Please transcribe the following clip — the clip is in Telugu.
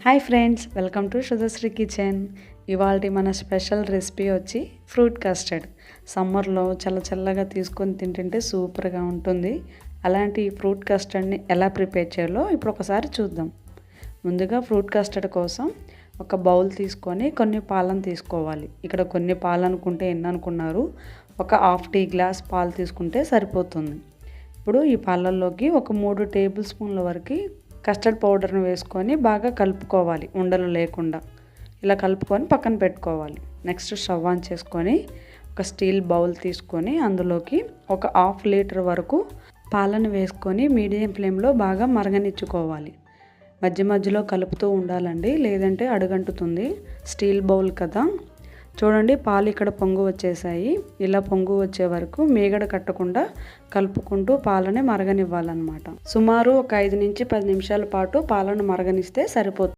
Hi friends, welcome to Shudhashri kitchen. ఇవాళ మన స్పెషల్ రెసిపీ వచ్చి ఫ్రూట్ కస్టర్డ్. సమ్మర్లో చల్లగా తీసుకొని తింటుంటే సూపర్గా ఉంటుంది. అలాంటి ఫ్రూట్ కస్టర్డ్ని ఎలా ప్రిపేర్ చేయాలో ఇప్పుడు ఒకసారి చూద్దాం. ముందుగా ఫ్రూట్ కస్టర్డ్ కోసం ఒక బౌల్ తీసుకొని కొన్ని పాలను తీసుకోవాలి. ఇక్కడ కొన్ని పాలు అనుకుంటే ఎన్ని అనుకున్నారు, ఒక హాఫ్ టీ గ్లాస్ పాలు తీసుకుంటే సరిపోతుంది. ఇప్పుడు ఈ పాలల్లోకి ఒక 3 టేబుల్ స్పూన్ల వరకు కస్టర్డ్ పౌడర్ను వేసుకొని బాగా కలుపుకోవాలి, ఉండలు లేకుండా. ఇలా కలుపుకొని పక్కన పెట్టుకోవాలి. నెక్స్ట్ స్టవ్ ఆన్ చేసుకొని ఒక స్టీల్ బౌల్ తీసుకొని అందులోకి ఒక హాఫ్ లీటర్ వరకు పాలను వేసుకొని మీడియం ఫ్లేమ్లో బాగా మరగనిచ్చుకోవాలి. మధ్యలో కలుపుతూ ఉండాలండి, లేదంటే అడుగంటుతుంది. స్టీల్ బౌల్ కదా. చూడండి, పాలు ఇక్కడ పొంగు వచ్చేసాయి. ఇలా పొంగు వచ్చే వరకు మీగడ కట్టకుండా కలుపుకుంటూ పాలని మరగనివ్వాలన్నమాట. సుమారు ఒక 5 నుంచి 10 నిమిషాల పాటు పాలను మరగనిస్తే సరిపోతుంది.